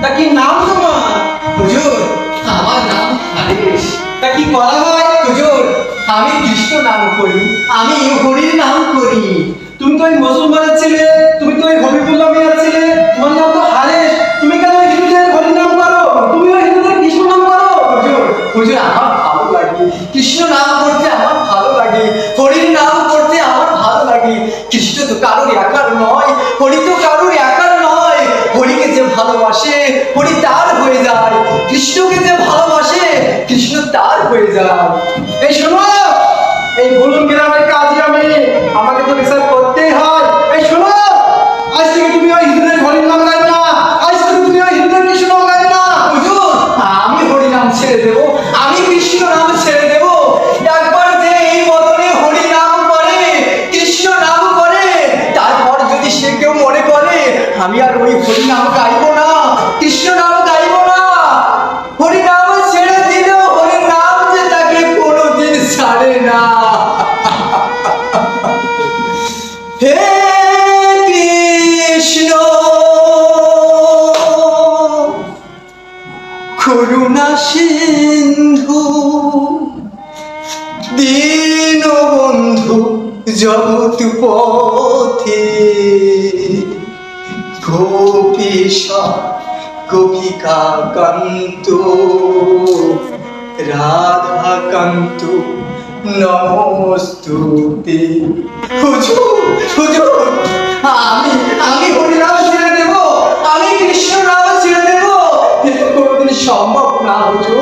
তা কি নাম তোমার? হুজুর, আমার নাম হারেশ। তা কি করা হয়? হুজুর, আমি কৃষ্ণ নাম করি, আমি হরির নাম করি। তুমি তো ওই মুসলমানের ছেলে, তুমি তো ওই হবিবুল্লাহ মিয়ার ছেলে, তোমার নাম তো হারেস। তুমি কেন ওই হিন্দুদের হরি নাম করো? তুমিও হিন্দুদের কৃষ্ণ নাম করো। হুজুর, হুজুর, আমার ভালো লাগে, কৃষ্ণ নাম করতে আমার ভালো লাগে, হরির নাম করতে আমার ভালো লাগে। কৃষ্ণ তো কারোর একার নয়, হরি তো কারোর একার নয়। হরিকে যে ভালোবাসে হরি তার হয়ে যায়, কৃষ্ণকে যে ভালোবাসে কৃষ্ণ তার হয়ে যায়। এই শোনো, এই ভুলুন গ্রামের কাজে আমাকে তো বিচার করতেই হয়। এই শোনো, আজ থেকে তুমি ওই হিন্দুদের হরির নাম গাইবে না, আজ থেকে তুমি ওই হিন্দুদের কৃষ্ণ নাম গাইবে না। হুজুর, আমি হরি নাম ছেড়ে দেব, আমি কৃষ্ণ নাম ছেড়ে দেব। একবার যে এই বদনে হরি নাম করে, কৃষ্ণ নাম করে, তারপর যদি সে কেউ মনে করে আমি আর ওই হরি নাম গাইবো না, কৃষ্ণ নাম গাইবো না, হরি নাম ছেড়ে দিল, হরি নাম যে তাকে কোনোদিন ছাড়ে না। হে কৃষ্ণ করুণা সিন্ধু, দীনবন্ধু জগৎ পথে, গোপীশা গোপিকা কান্ত, রাধা কান্ত নমস্তুতে। হুজুর, হুজুর, আমি হরিনাম ছেড়ে দেব, আমি কৃষ্ণ নাম ছেড়ে দেব। এটা কোনোদিন সম্ভব না হুজুর।